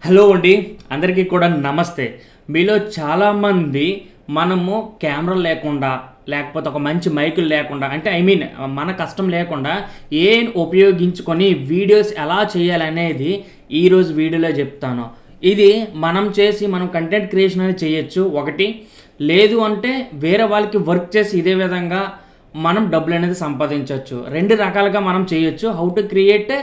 Hello అండి, అందరికీ కూడా నమస్తే. మీలో చాలామంది మనము కెమెరా లేకుండా లేకపోతే ఒక మంచి మైకులు లేకుండా అంటే మన కష్టం లేకుండా ఏం ఉపయోగించుకొని వీడియోస్ ఎలా చేయాలనేది ఈరోజు వీడియోలో చెప్తాను. ఇది మనం కంటెంట్ క్రియేషన్ అనేది చేయొచ్చు. ఒకటి లేదు అంటే వేరే వాళ్ళకి వర్క్ చేసి ఇదే విధంగా మనం డబ్బులు అనేది సంపాదించవచ్చు. రెండు రకాలుగా మనం చేయొచ్చు. How to create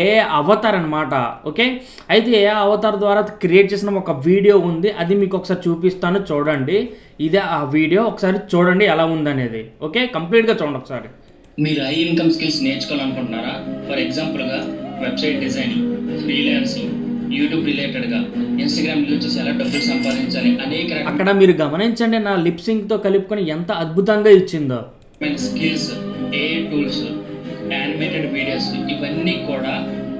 a Avatar అనమాట. ఓకే, అయితే ఏ అవతార్ ద్వారా క్రియేట్ చేసిన ఒక వీడియో ఉంది, అది మీకు ఒకసారి చూపిస్తాను, చూడండి. ఇదే ఆ వీడియో, ఒకసారి చూడండి ఎలా ఉందనేది. ఓకే, కంప్లీట్గా చూడండి ఒకసారి. మీరు హై ఇన్కమ్ స్కిల్స్ నేర్చుకోవాలనుకుంటున్నారా? ఫర్ ఎగ్జాంపుల్గా వెబ్సైట్ డిజైనింగ్, ఫ్రీలాన్సింగ్, యూట్యూబ్ రిలేటెడ్గా, ఇన్స్టాగ్రామ్ యూజ్ చేసి ఎలా డబ్బులు సంపాదించాలి అనేక అక్కడ మీరు గమనించండి, నా లిప్సింగ్తో కలుపుకొని ఎంత అద్భుతంగా ఇచ్చిందో. Skills, AI tools, animated videos, ఇవన్నీ కూడా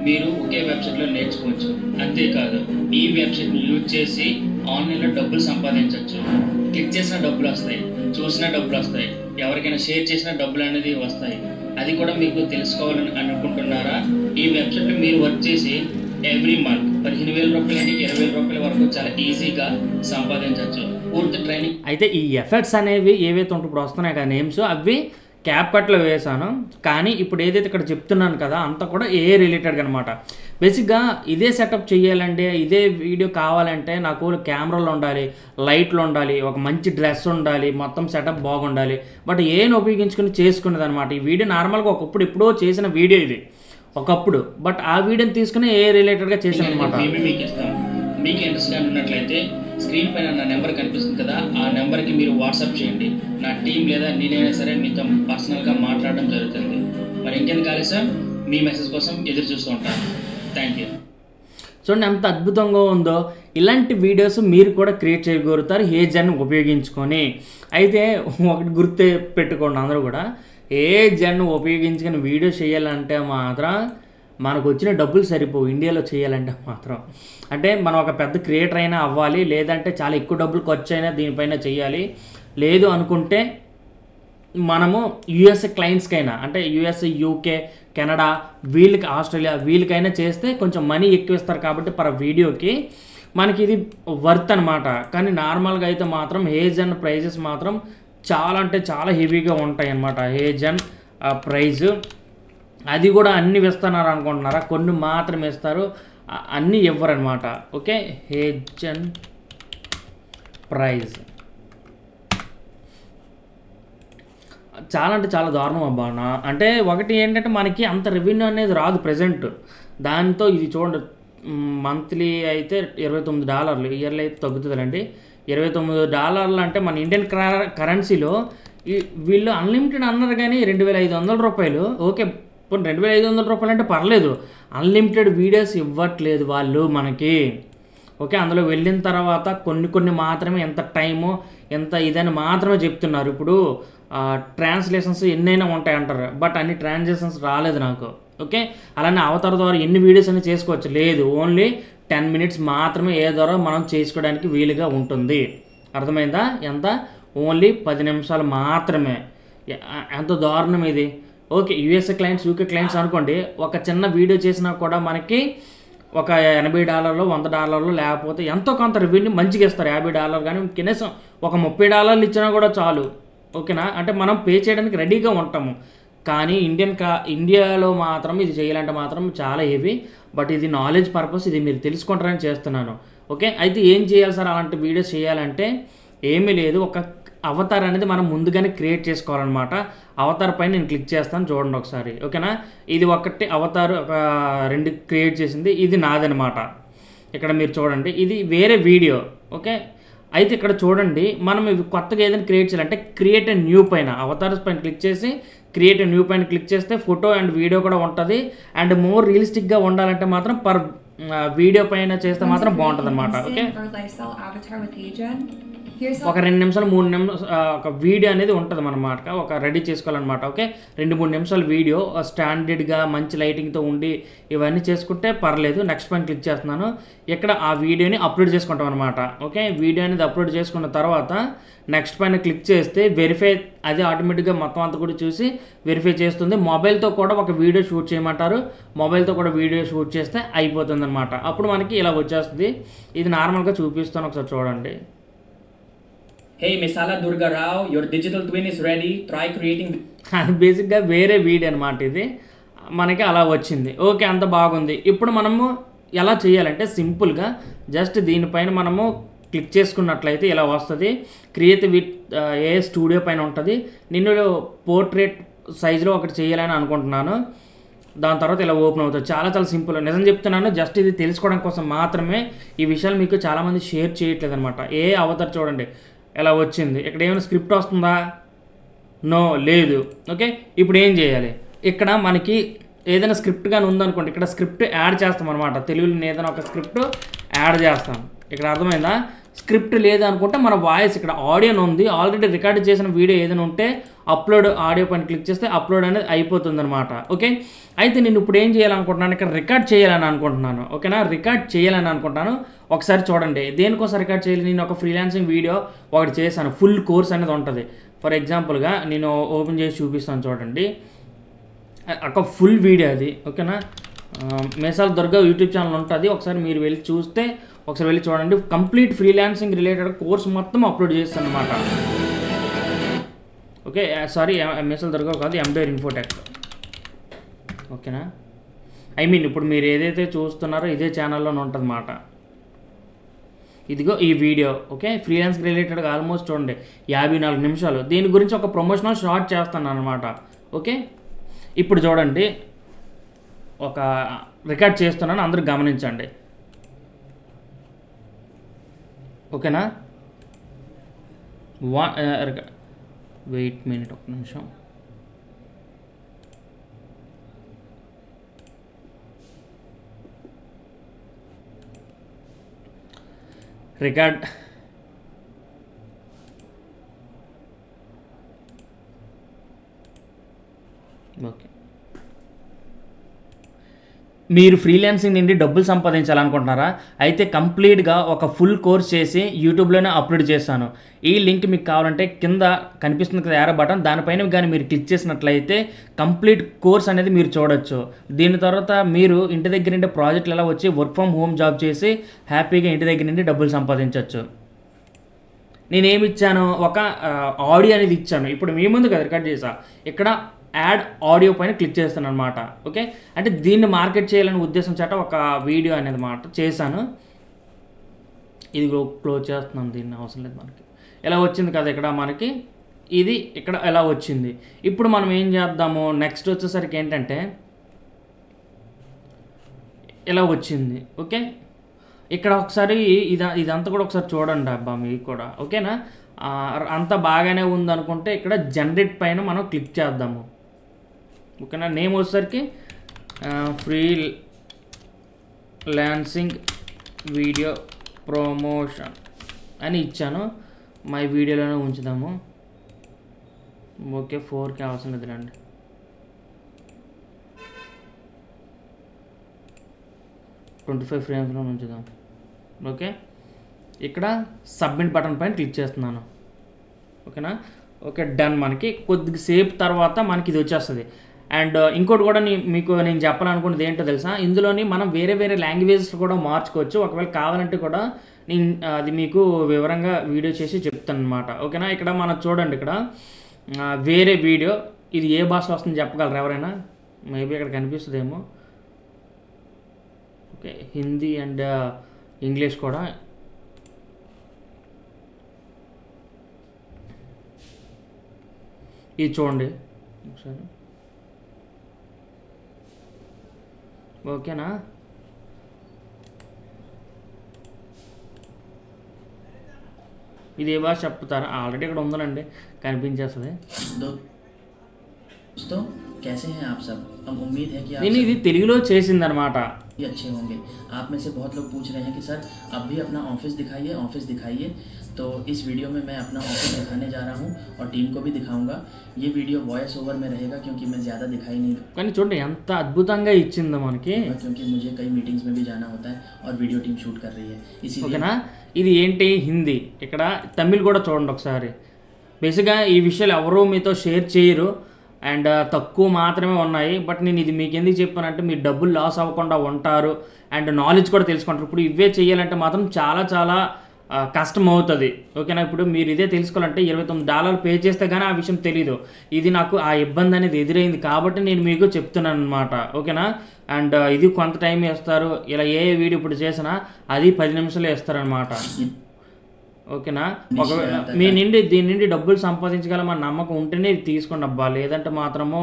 మీరు ఒకే వెబ్సైట్లో నేర్చుకోవచ్చు. అంతేకాదు ఈ వెబ్సైట్ని యూజ్ చేసి ఆన్లైన్లో డబ్బులు సంపాదించవచ్చు. క్లిక్ చేసిన డబ్బులు వస్తాయి, చూసిన డబ్బులు వస్తాయి, ఎవరికైనా షేర్ చేసిన డబ్బులు అనేది వస్తాయి. అది కూడా మీకు తెలుసుకోవాలని అనుకుంటున్నారా? ఈ వెబ్సైట్లో మీరు వర్క్ చేసి ఎవ్రీ మంత్ 15,000 రూపాయల నుండి 20,000 రూపాయల వరకు చాలా ఈజీగా సంపాదించవచ్చు. పూర్తి ట్రైనింగ్. అయితే ఈ ఎఫెక్ట్స్ అనేవి ఏవైతే ఉంటే ఇప్పుడు వస్తున్నాయి కదా నేమ్స్, అవి క్యాప్ కట్లో వేసాను. కానీ ఇప్పుడు ఏదైతే ఇక్కడ చెప్తున్నాను కదా అంతా కూడా ఏ రిలేటెడ్గా అనమాట. బేసిక్గా ఇదే సెటప్ చేయాలంటే, ఇదే వీడియో కావాలంటే నాకు కెమెరాలు ఉండాలి, లైట్లు ఉండాలి, ఒక మంచి డ్రెస్ ఉండాలి, మొత్తం సెటప్ బాగుండాలి. బట్ ఏం ఉపయోగించుకుని చేసుకునేది అనమాట. ఈ వీడియో నార్మల్గా ఒకప్పుడు ఎప్పుడో చేసిన వీడియో ఇది ఒకప్పుడు. బట్ ఆ వీడియోని తీసుకుని ఏ రిలేటెడ్గా చేసాను అనమాట. మీకు ఇంట్రెస్ట్గా ఉన్నట్లయితే స్క్రీన్ పైన నా నెంబర్ కనిపిస్తుంది కదా, ఆ నెంబర్కి మీరు వాట్సాప్ చేయండి. నా టీం లేదా నేనైనా సరే మీతో పర్సనల్గా మాట్లాడడం జరుగుతుంది. మరి ఇంకెందుకు కాలేదు సార్, మీ మెసేజ్ కోసం ఎదురు చూస్తూ ఉంటాను. Thank you. చూడండి ఎంత అద్భుతంగా ఉందో. ఇలాంటి వీడియోస్ మీరు కూడా క్రియేట్ చేయగలుగుతారు హేజన్ ఉపయోగించుకొని. అయితే ఒకటి గుర్తు పెట్టుకోండి అందరూ కూడా, హేజన్ ఉపయోగించుకొని వీడియో చేయాలంటే మాత్రం మనకు వచ్చిన డబ్బులు సరిపోవు. ఇండియాలో చేయాలంటే మాత్రం అంటే మనం ఒక పెద్ద క్రియేటర్ అయినా అవ్వాలి, లేదంటే చాలా ఎక్కువ డబ్బులు ఖర్చు అయినా దీనిపైన చేయాలి. లేదు అనుకుంటే మనము యూఎస్ క్లయింట్స్కైనా అంటే యూఎస్, యూకే, కెనడా, వీళ్ళకి, ఆస్ట్రేలియా వీళ్ళకైనా చేస్తే కొంచెం మనీ ఎక్కువ ఇస్తారు కాబట్టి పర్ వీడియోకి మనకి ఇది వర్త్ అనమాట. కానీ నార్మల్గా అయితే మాత్రం హేజన్ ప్రైజెస్ మాత్రం చాలా అంటే చాలా హెవీగా ఉంటాయి అన్నమాట. హేజన్ ప్రైజ్ అది కూడా అన్ని ఇస్తున్నారు అనుకుంటున్నారా? కొన్ని మాత్రమే ఇస్తారు, అన్నీ ఇవ్వరనమాట. ఓకే, హేజన్ ప్రైజ్ చాలా అంటే చాలా దారుణం అబ్బా. అంటే ఒకటి ఏంటంటే మనకి అంత రెవెన్యూ అనేది రాదు ప్రజెంట్. దాంతో ఇది చూడండి, మంత్లీ అయితే $29, ఇయర్లీ అయితే తగ్గుతుందండి. $29 అంటే మన ఇండియన్ కరెన్సీలో వీళ్ళు అన్లిమిటెడ్ అన్నారు కానీ $2,500. ఓకే, ఇప్పుడు $2,500 అంటే పర్లేదు. అన్లిమిటెడ్ వీడియోస్ ఇవ్వట్లేదు వాళ్ళు మనకి. ఓకే, అందులో వెళ్ళిన తర్వాత కొన్ని మాత్రమే ఎంత టైము ఎంత ఇదని మాత్రమే చెప్తున్నారు. ఇప్పుడు ట్రాన్స్లేషన్స్ ఎన్నైనా ఉంటాయి అంటారు, బట్ అన్ని ట్రాన్స్లేషన్స్ రాలేదు నాకు. ఓకే, అలానే అవతార్ ద్వారా ఎన్ని వీడియోస్ అని చేసుకోవచ్చు, లేదు, ఓన్లీ 10 minutes మాత్రమే ఏ ద్వారా మనం చేసుకోవడానికి వీలుగా ఉంటుంది. అర్థమైందా? ఎంత? ఓన్లీ 10 నిమిషాలు మాత్రమే. ఎంత దారుణం ఇది. Okay, USA clients, UK clients అనుకోండి, ఒక చిన్న వీడియో చేసినా కూడా మనకి ఒక $80, $100 లేకపోతే ఎంతో కొంత రెవెన్యూ మంచిగా ఇస్తారు. $50 కానీ కనీసం ఒక $30 ఇచ్చినా కూడా చాలు. ఓకేనా? అంటే మనం పే చేయడానికి రెడీగా ఉంటాము. కానీ ఇండియాలో మాత్రం ఇది చేయాలంటే మాత్రం చాలా హెవీ. బట్ ఇది నాలెడ్జ్ పర్పస్, ఇది మీరు తెలుసుకుంటారని చేస్తున్నాను. ఓకే, అయితే ఏం చేయాలి సార్ అలాంటి వీడియోస్ చేయాలంటే? ఏమీ లేదు, ఒక అవతార్ అనేది మనం ముందుగానే క్రియేట్ చేసుకోవాలన్నమాట. అవతార్ పైన నేను క్లిక్ చేస్తాను, చూడండి ఒకసారి. ఓకేనా? ఇది ఒకటి అవతార్, ఒక 2 క్రియేట్ చేసింది, ఇది నాదనమాట. ఇక్కడ మీరు చూడండి, ఇది వేరే వీడియో. ఓకే, అయితే ఇక్కడ చూడండి, మనం ఇవి కొత్తగా ఏదైనా క్రియేట్ చేయాలంటే క్రియేట్ ఎ న్యూ పైన, అవతార్స్ పైన క్లిక్ చేసి క్రియేట్ ఎ న్యూ పైన క్లిక్ చేస్తే ఫోటో అండ్ వీడియో కూడా ఉంటుంది. అండ్ మోర్ రియలిస్టిక్గా ఉండాలంటే మాత్రం వీడియో పైన చేస్తే మాత్రం బాగుంటుంది అనమాట. ఓకే, ఒక 2 నిమిషాలు 3 నిమిషాలు ఒక వీడియో అనేది ఉంటుంది అన్నమాట. ఒక రెడీ చేసుకోవాలన్నమాట. ఓకే, 2-3 నిమిషాల వీడియో స్టాండర్డ్గా మంచి లైటింగ్తో ఉండి ఇవన్నీ చేసుకుంటే పర్లేదు. నెక్స్ట్ పైన క్లిక్ చేస్తున్నాను. ఇక్కడ ఆ వీడియోని అప్లోడ్ చేసుకుంటాం అనమాట. ఓకే, వీడియో అనేది అప్లోడ్ చేసుకున్న తర్వాత నెక్స్ట్ పైన క్లిక్ చేస్తే వెరిఫై, అది ఆటోమేటిక్గా మొత్తం అంతా కూడా చూసి వెరిఫై చేస్తుంది. మొబైల్తో కూడా ఒక వీడియో షూట్ చేయమంటారు. మొబైల్తో కూడా వీడియో షూట్ చేస్తే అయిపోతుంది అనమాట. అప్పుడు మనకి ఇలా వచ్చేస్తుంది. ఇది నార్మల్గా చూపిస్తాను, ఒకసారి చూడండి. Hey Misala Durga Rao, your digital twin is ready. Try creating. అది బేసిక్గా వేరే వీడియో అనమాట. ఇది మనకి అలా వచ్చింది. ఓకే, అంత బాగుంది. ఇప్పుడు మనము ఎలా చేయాలంటే సింపుల్గా జస్ట్ దీనిపైన మనము క్లిక్ చేసుకున్నట్లయితే ఇలా వస్తుంది. క్రియేట్ విత్ ఏ స్టూడియో పైన ఉంటుంది. నేను పోర్ట్రేట్ సైజులో ఒకటి చేయాలని అనుకుంటున్నాను. దాని తర్వాత ఇలా ఓపెన్ అవుతుంది. చాలా చాలా సింపుల్. నిజం చెప్తున్నాను, జస్ట్ ఇది తెలుసుకోవడం కోసం మాత్రమే ఈ విషయాలు మీకు చాలామంది షేర్ చేయట్లేదు అనమాట. ఏ అవతార్ చూడండి ఎలా వచ్చింది. ఇక్కడ ఏమైనా స్క్రిప్ట్ వస్తుందా? నో, లేదు. ఓకే, ఇప్పుడు ఏం చేయాలి? ఇక్కడ మనకి ఏదైనా స్క్రిప్ట్ కానీ ఉందనుకోండి, ఇక్కడ స్క్రిప్ట్ యాడ్ చేస్తాం అనమాట. తెలుగులో ఏదైనా ఒక స్క్రిప్ట్ యాడ్ చేస్తాం. ఇక్కడ అర్థమైందా? స్క్రిప్ట్ లేదు అనుకుంటే మన వాయిస్, ఇక్కడ ఆడియో ఉంది, ఆల్రెడీ రికార్డ్ చేసిన వీడియో ఏదైనా ఉంటే అప్లోడ్ ఆడియో పైన క్లిక్ చేస్తే అప్లోడ్ అనేది అయిపోతుంది అనమాట. ఓకే, అయితే నేను ఇప్పుడు ఏం చేయాలనుకుంటున్నాను, ఇక్కడ రికార్డ్ చేయాలని అనుకుంటున్నాను. ఓకేనా, రికార్డ్ చేయాలని అనుకుంటున్నాను. ఒకసారి చూడండి దేనికోసం రికార్డ్ చేయాలి. నేను ఒక ఫ్రీలాన్సింగ్ వీడియో ఒకటి చేశాను, ఫుల్ కోర్స్ అనేది ఉంటుంది. ఫర్ ఎగ్జాంపుల్గా నేను ఓపెన్ చేసి చూపిస్తాను చూడండి. ఒక ఫుల్ వీడియో అది. ఓకేనా, మేసాల దుర్గా యూట్యూబ్ ఛానల్ ఉంటుంది. ఒకసారి మీరు వెళ్ళి చూస్తే ఒకసారి వెళ్ళి చూడండి. కంప్లీట్ ఫ్రీలాన్సింగ్ రిలేటెడ్ కోర్స్ మొత్తం అప్లోడ్ చేస్తాను అనమాట. ఓకే, సారీ, మేసాల దుర్గా కాదు, ఎంబీఆర్ ఇన్ఫోటెక్. ఓకేనా, ఐ మీన్ ఇప్పుడు మీరు ఏదైతే చూస్తున్నారో ఇదే ఛానల్లోనే ఉంటుంది అన్నమాట. ఇదిగో ఈ వీడియో. ఓకే, ఫ్రీలాన్స్కి రిలేటెడ్గా ఆల్మోస్ట్ చూడండి 54 నిమిషాలు. దీని గురించి ఒక ప్రమోషనల్ షార్ట్ చేస్తాను అనమాట. ఓకే, ఇప్పుడు చూడండి, ఒక రికార్డ్ చేస్తున్నాను, అందరూ గమనించండి. ఓకేనా, వెయిట్ మినిట్, ఒక నిమిషం. రికార్డ్ ఓకే, మీరు ఫ్రీలాన్సింగ్ నుండి డబ్బులు సంపాదించాలనుకుంటున్నారా? అయితే కంప్లీట్గా ఒక ఫుల్ కోర్స్ చేసి యూట్యూబ్లోనే అప్లోడ్ చేస్తాను. ఈ లింక్ మీకు కావాలంటే కింద కనిపిస్తుంది కదా యారో బటన్, దానిపైన కానీ మీరు క్లిక్ చేసినట్లయితే కంప్లీట్ కోర్స్ అనేది మీరు చూడొచ్చు. దీని తర్వాత మీరు ఇంటి దగ్గర నుండి ప్రాజెక్టులు ఎలా వచ్చి వర్క్ ఫ్రమ్ హోమ్ జాబ్ చేసి హ్యాపీగా ఇంటి దగ్గర నుండి డబ్బులు సంపాదించవచ్చు. నేనేమి ఇచ్చాను, ఒక ఆడియో అనేది ఇచ్చాను. ఇప్పుడు మీ ముందు కదా రికార్డ్ చేసా, ఇక్కడ యాడ్ ఆడియో పైన క్లిక్ చేస్తాను అనమాట. ఓకే, అంటే దీన్ని మార్కెట్ చేయాలనే ఉద్దేశం చేత ఒక వీడియో అనేది మాట చేశాను. ఇది క్లోజ్ చేస్తున్నాను, దీన్ని అవసరం లేదు మనకి. ఎలా వచ్చింది కదా ఇక్కడ మనకి, ఇది ఇక్కడ ఎలా వచ్చింది. ఇప్పుడు మనం ఏం చేద్దాము, నెక్స్ట్ వచ్చేసరికి ఏంటంటే ఎలా వచ్చింది. ఓకే, ఇక్కడ ఒకసారి ఇదంతా కూడా ఒకసారి చూడండి అబ్బా మీకు కూడా. ఓకేనా, అంతా బాగానే ఉందనుకుంటే ఇక్కడ జనరేట్ పైన మనం క్లిక్ చేద్దాము. ఓకేనా, నేమ్ వచ్చేసరికి ఫ్రీలాన్సింగ్ వీడియో ప్రమోషన్ అని ఇచ్చాను. మా వీడియోలోనే ఉంచుదాము. ఓకే, 4K అవసరం లేదులేండి. $25 ఫ్రేమ్స్లో ఉంచుదాం. ఓకే, ఇక్కడ సబ్మిట్ బటన్ పైన క్లిక్ చేస్తున్నాను. ఓకేనా, ఓకే డన్. మనకి కొద్దిసేపు తర్వాత మనకి ఇది వచ్చేస్తుంది. అండ్ ఇంకోటి కూడా మీకు నేను చెప్పాలనుకున్నది ఏంటో తెలుసా, ఇందులోని మనం వేరే వేరే లాంగ్వేజెస్ కూడా మార్చుకోవచ్చు. ఒకవేళ కావాలంటే కూడా నేను అది మీకు వివరంగా వీడియో చేసి చెప్తాను అనమాట. ఓకేనా, ఇక్కడ మనం చూడండి, ఇక్కడ వేరే వీడియో, ఇది ఏ భాష వస్తుందో చెప్పగలరు ఎవరైనా? మేబీ ఇక్కడ కనిపిస్తుందేమో. ఓకే, హిందీ అండ్ ఇంగ్లీష్ కూడా. ఇది చూడండి ఒకసారి. ఓకేనా, ఇది ఏ భాష చెప్తారా? ఆల్రెడీ ఇక్కడ ఉందనండి, కనిపించేస్తుంది. నేను ఇది తెలుగులో చేసిందనమాట. भी अच्छे होंगे। आप में से बहुत लोग पूछ रहे हैं कि सर अब भी अपना ऑफिस दिखाइए। तो इस वीडियो में मैं अपना ऑफिस दिखाने जा रहा हूँ और टीम को भी दिखाऊंगा। ये वीडियो वॉइस ओवर में रहेगा क्योंकि मैं ज़्यादा दिखाई नहीं కానీ చూడండి ఎంత అద్భుతంగా ఇచ్చిందో మనకి, दूंगा क्योंकि मुझे कई मीटिंग्स में भी जाना होता है और वीडियो टीम शूट कर रही है इसीलिए। ఓకేనా. ఇది ఏంటి హిందీ, ఇక్కడ తమిళ్ కూడా చూడండి ఒకసారి. బేసిక్గా ఈ విషయాలు ఎవరు మీతో షేర్ చేయరు అండ్ తక్కువ మాత్రమే ఉన్నాయి. బట్ నేను ఇది మీకు ఎందుకు చెప్పానంటే మీరు డబ్బులు లాస్ అవ్వకుండా ఉంటారు అండ్ నాలెడ్జ్ కూడా తెలుసుకుంటారు. ఇప్పుడు ఇవే చేయాలంటే మాత్రం చాలా చాలా కష్టం అవుతుంది. ఓకేనా. ఇప్పుడు మీరు ఇదే తెలుసుకోవాలంటే $29 పే చేస్తే కానీ ఆ విషయం తెలీదు. ఇది నాకు ఆ ఇబ్బంది అనేది ఎదురైంది కాబట్టి నేను మీకు చెప్తున్నాను అనమాట. ఓకేనా. అండ్ ఇది కొంత టైం వేస్తారు. ఇలా ఏ వీడియో ఇప్పుడు చేసినా అది 10 నిమిషాలు వేస్తారనమాట. ఓకేనా. ఒకవేళ దీని నుండి డబ్బులు సంపాదించగలమని నమ్మకం ఉంటేనే ఇది తీసుకోండి అబ్బా. లేదంటే మాత్రము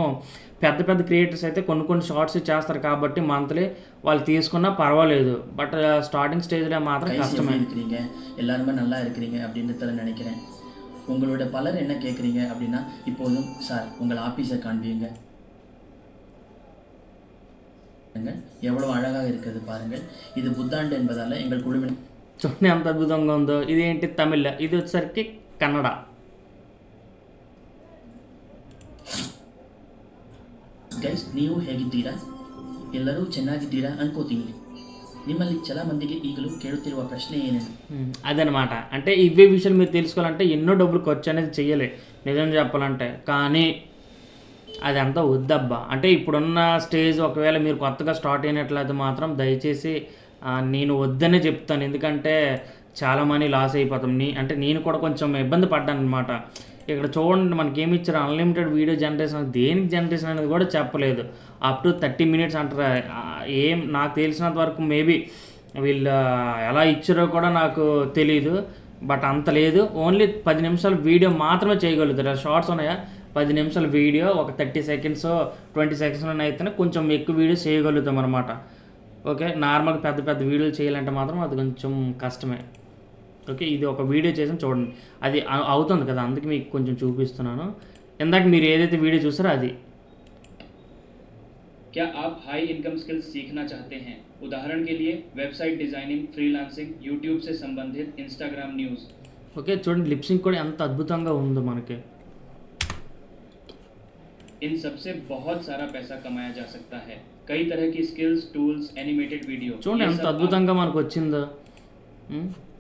పెద్ద క్రియేటర్స్ అయితే కొన్ని షార్ట్స్ చేస్తారు కాబట్టి మంత్లీ వాళ్ళు తీసుకున్నా పర్వాలేదు. బట్ స్టార్టింగ్ స్టేజ్లో మాత్రం కష్టమే. எல்லாருமே நல்லா இருக்கிறீங்க அப்படின்றத நினைக்கிறேன். உங்களோட பலர் என்ன கேட்குறீங்க அப்படின்னா இப்போதும் சார் உங்கள் ஆஃபீஸை காண்பீங்க, எவ்வளோ அழகாக இருக்கிறது பாருங்கள். இது புத்தாண்டு என்பதால் எங்கள் குழுவின் చూడండి ఎంత అద్భుతంగా ఉందో. ఇది ఏంటి తమిళ్, ఇది వచ్చేసరికి కన్నడ. ಗೈಸ್ ನೀವು ಹೇಗಿದ್ದೀರಾ? ಎಲ್ಲರೂ ಚೆನ್ನಾಗಿದ್ದೀರಾ ಅನ್ಕೋತೀನಿ. ನಿಮ್ಮಲ್ಲಿ చాలా మందికి ఈగలు కేಳುತ್ತಿರುವ ప్రశ్ನೆ ఏనేನು? అదనమాట. అంటే ఇవే విషయాలు మీరు తెలుసుకోవాలంటే ఎన్నో డబ్బులు ఖర్చు అనేది చెయ్యాలి నిజం చెప్పాలంటే. కానీ అదంతా వద్దబ్బా. అంటే ఇప్పుడున్న స్టేజ్ ఒకవేళ మీరు కొత్తగా స్టార్ట్ అయినట్లయితే మాత్రం దయచేసి నేను వద్దనే చెప్తాను. ఎందుకంటే చాలా మనీ లాస్ అయిపోతాం. అంటే నేను కూడా కొంచెం ఇబ్బంది పడ్డాను అనమాట. ఇక్కడ చూడండి మనకి ఏమి ఇచ్చారు, అన్లిమిటెడ్ వీడియో జనరేషన్. దేనికి జనరేషన్ అనేది కూడా చెప్పలేదు. అప్ టు 30 minutes అంటారు. ఏం నాకు తెలిసినంత వరకు మేబీ వీళ్ళు ఎలా ఇచ్చారో కూడా నాకు తెలీదు. బట్ అంత లేదు. ఓన్లీ 10 నిమిషాల వీడియో మాత్రమే చేయగలుగుతారు. షార్ట్స్ ఉన్నాయా 10 నిమిషాల వీడియో ఒక 30 seconds 20 seconds అయితేనే కొంచెం ఎక్కువ వీడియోస్ చేయగలుగుతాం అనమాట. ఓకే. నార్మల్గా పెద్ద వీడియోలు చేయాలంటే మాత్రం అది కొంచెం కష్టమే. ఓకే. ఇది ఒక వీడియో చేసి చూడండి, అది అవుతుంది కదా, అందుకే మీకు కొంచెం చూపిస్తున్నాను. ఇందాక మీరు ఏదైతే వీడియో చూసారో అది. क्या आप हाई इनकम स्किल्स सीखना चाहते हैं? उदाहरण के लिए वेबसाइट डिजाइनिंग, फ्रीलांसिंग, यूट्यूब से संबंधित इंस्टाग्राम न्यूज़. ఓకే. చూడండి లిప్సింగ్ కూడా ఎంత అద్భుతంగా ఉందో మనకి. इन सबसे बहुत सारा पैसा कमाया जा सकता है. कई तरह की स्किल्स, टूल्स, एनिमेटेड वीडियो. చూడండి ఎంత అద్భుతంగా మనకు వచ్చిందో.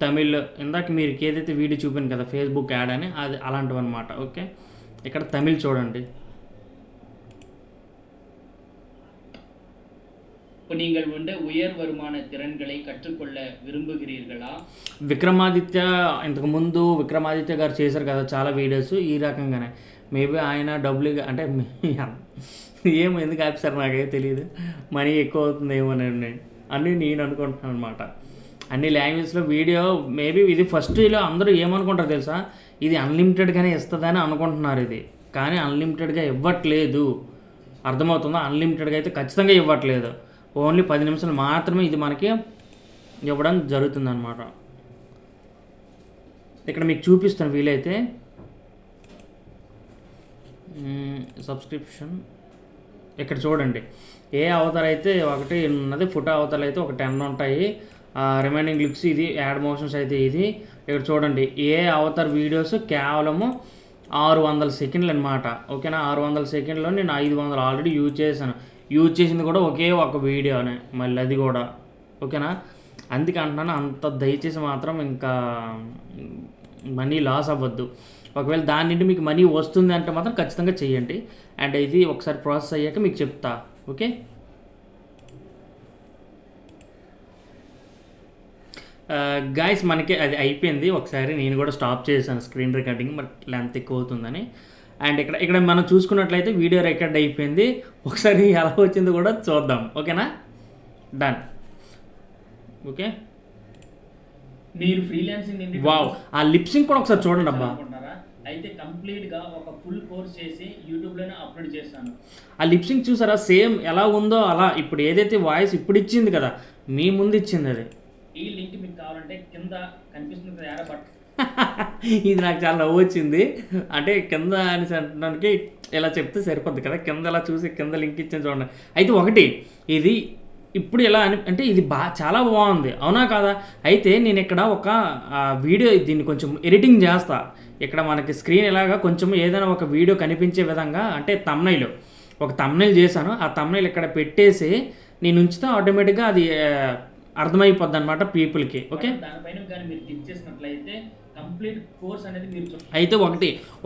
తమిళ్ ఇందాక మీరు ఏదైతే వీడియో చూపాను కదా ఫేస్బుక్ యాడ్ అని, అది అలాంటివి అనమాట. ఓకే. ఇక్కడ తమిళ్ చూడండి. நீங்கள் உயர் வருமான திறன்களை கற்றுக்கொள்ள விரும்புகிறீர்களா? ఇంతకుముందు విక్రమాదిత్య గారు చేశారు కదా చాలా వీడియోస్ ఈ రకంగానే. మేబీ ఆయన డబ్బులు అంటే ఏమో ఎందుకు ఆపిస్తారు నాకే తెలియదు. మనీ ఎక్కువ అవుతుందేమోనండి అని నేను అనుకుంటున్నాను అనమాట. అన్ని లాంగ్వేజ్లో వీడియో మేబీ ఇది ఫస్ట్లో అందరూ ఏమనుకుంటారు తెలుసా, ఇది అన్లిమిటెడ్గానే ఇస్తుందని అనుకుంటున్నారు. ఇది కానీ అన్లిమిటెడ్గా ఇవ్వట్లేదు. అర్థమవుతుందా? అన్లిమిటెడ్గా అయితే ఖచ్చితంగా ఇవ్వట్లేదు. ఓన్లీ 10 నిమిషాలు మాత్రమే ఇది మనకి ఇవ్వడం జరుగుతుందన్నమాట. ఇక్కడ మీకు చూపిస్తాను వీలైతే. సబ్స్క్రిప్షన్ ఇక్కడ చూడండి. ఏ అవతార్ అయితే ఒకటి ఉన్నది, ఫోటో అవతారాలు అయితే ఒక 10 ఉంటాయి. రిమైనింగ్ లిప్స్ ఇది, యాడ్ మోషన్స్ అయితే ఇది. ఇక్కడ చూడండి ఏ అవతార్ వీడియోస్ కేవలము 600 సెకండ్లు అనమాట. ఓకేనా. 600 సెకండ్లో నేను 500 ఆల్రెడీ యూజ్ చేశాను. యూజ్ చేసింది కూడా ఒకే ఒక వీడియోనే, మళ్ళీ అది కూడా. ఓకేనా. అందుకే అంటున్నాను, అంత దయచేసి మాత్రం ఇంకా మనీ లాస్ అవ్వద్దు. ఒకవేళ దాని నుండి మీకు మనీ వస్తుంది అంటే మాత్రం ఖచ్చితంగా చేయండి. అండ్ ఇది ఒకసారి ప్రాసెస్ అయ్యాక మీకు చెప్తా. ఓకే. గాయస్ మనకి అది అయిపోయింది. ఒకసారి నేను కూడా స్టాప్ చేశాను స్క్రీన్ రికార్డింగ్, మరి లెంత్ ఎక్కువ అవుతుందని. అండ్ ఇక్కడ మనం చూసుకున్నట్లయితే వీడియో రికార్డ్ అయిపోయింది. ఒకసారి ఎలా వచ్చిందో కూడా చూద్దాం. ఓకేనా. డన్. ఓకే. మీరు ఫ్రీలాన్సింగ్ వావ్, ఆ లిప్సింగ్ కూడా ఒకసారి చూడండి అబ్బా. అయితే కంప్లీట్గా ఒక ఫుల్ కోర్స్ చేసి యూట్యూబ్లోనే అప్లోడ్ చేస్తాను. ఆ లిప్సింగ్ చూసారా సేమ్ ఎలా ఉందో అలా. ఇప్పుడు ఏదైతే వాయిస్ ఇప్పుడు ఇచ్చింది కదా మీ ముందు ఇచ్చింది అది. ఈ లింక్ మీకు కావాలంటే కింద కనిపిస్తుంది కదా బట్ ఇది నాకు చాలా నవ్వు వచ్చింది. అంటే కింద అని అనడానికి ఇలా చెప్తే సరిపోద్ది కదా, కింద ఇలా చూసి కింద లింక్ ఇచ్చాను చూడండి. అయితే ఒకటి ఇది ఇప్పుడు ఎలా అంటే ఇది చాలా బాగుంది, అవునా కాదా? అయితే నేను ఇక్కడ ఒక వీడియో దీన్ని కొంచెం ఎడిటింగ్ చేస్తా. ఇక్కడ మనకి స్క్రీన్ ఇలాగా కొంచెం ఏదైనా ఒక వీడియో కనిపించే విధంగా, అంటే తమ్నైల్ ఒక తమ్నైల్ చేశాను. ఆ తమ్నైల్ ఇక్కడ పెట్టేసి నేను ఉంచితే ఆటోమేటిక్గా అది అర్థమైపోద్ది అనమాట పీపుల్కి. ఓకే, దానిపైన కానీ మీరు క్లిక్ చేసినట్లయితే కంప్లీట్ కోర్స్ అనేది మీరు అయితే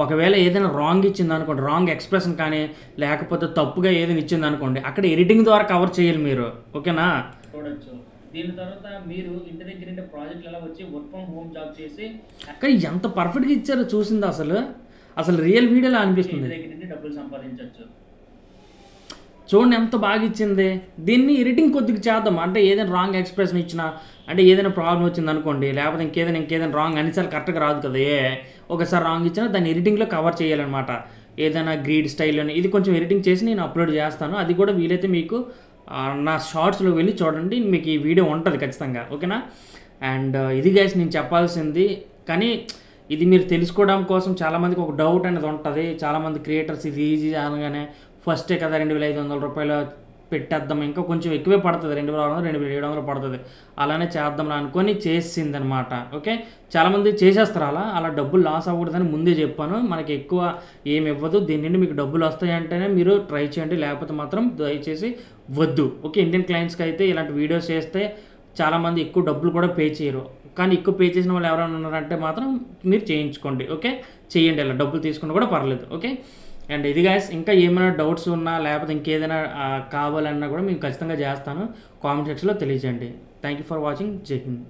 ఒకవేళ ఏదైనా రాంగ్ ఇచ్చింది అనుకోండి, రాంగ్ ఎక్స్ప్రెషన్ కానీ లేకపోతే తప్పుగా ఏదైనా ఇచ్చింది అనుకోండి, అక్కడ ఎడిటింగ్ ద్వారా కవర్ చేయాలి మీరు. ఓకేనా, చూడొచ్చు. దీని తర్వాత మీరు ఇంటి దగ్గర ప్రాజెక్ట్ ఎలా వచ్చి వర్క్ ఫ్రమ్ హోమ్ జాబ్ చేసి కానీ ఎంత పర్ఫెక్ట్గా ఇచ్చారో చూసింది, అసలు రియల్ వీడియోలా అనిపిస్తుంది. ఇంటి దగ్గర డబ్బులు సంపాదించవచ్చు. చూడండి ఎంత బాగా ఇచ్చింది. దీన్ని ఎడిటింగ్ కొద్దిగా చేద్దాం, అంటే ఏదైనా రాంగ్ ఎక్స్ప్రెషన్ ఇచ్చినా, అంటే ఏదైనా ప్రాబ్లం వచ్చింది అనుకోండి, లేకపోతే ఇంకేదైనా రాంగ్ అన్నిసార్లు కరెక్ట్గా రాదు కదా, ఒకసారి రాంగ్ ఇచ్చినా దాన్ని ఎడిటింగ్లో కవర్ చేయాలన్నమాట. ఏదైనా గ్రీడ్ స్టైల్లోని ఇది కొంచెం ఎడిటింగ్ చేసి నేను అప్లోడ్ చేస్తాను. అది కూడా వీలైతే మీకు నా షార్ట్స్లో వెళ్ళి చూడండి, మీకు ఈ వీడియో ఉంటుంది ఖచ్చితంగా. ఓకేనా, అండ్ ఇది గైస్ నేను చెప్పాల్సింది. కానీ ఇది మీరు తెలుసుకోవడం కోసం చాలామందికి ఒక డౌట్ అనేది ఉంటుంది. చాలామంది క్రియేటర్స్ ఇది ఈజీ అనగానే ఫస్టే కదా 2,500 రూపాయలు పెట్టేద్దాం, ఇంకా కొంచెం ఎక్కువే పడుతుంది, 2,600 2,700 పడుతుంది, అలానే చేద్దాం అనుకొని చేసింది అనమాట. ఓకే, చాలామంది చేసేస్తారు. అలా డబ్బులు లాస్ అవ్వకూడదని ముందే చెప్పాను. మనకి ఎక్కువ ఏమి ఇవ్వదు, దీని నుండి మీకు డబ్బులు వస్తాయంటేనే మీరు ట్రై చేయండి, లేకపోతే మాత్రం దయచేసి వద్దు. ఓకే, ఇండియన్ క్లయింట్స్కి అయితే ఇలాంటి వీడియోస్ చేస్తే చాలామంది ఎక్కువ డబ్బులు కూడా పే చేయరు. కానీ ఎక్కువ పే చేసిన వాళ్ళు ఎవరైనా ఉన్నారంటే మాత్రం మీరు చేయించుకోండి. ఓకే, చేయండి, ఇలా డబ్బులు తీసుకున్నా కూడా పర్లేదు. ఓకే, అండ్ ఇది గైస్ ఇంకా ఏమైనా డౌట్స్ ఉన్నా లేకపోతే ఇంకేదైనా కావాలన్నా కూడా మేము ఖచ్చితంగా చేస్తాను. కామెంట్ సెక్షన్లో తెలియజేయండి. Thank you for watching. జై హింద్.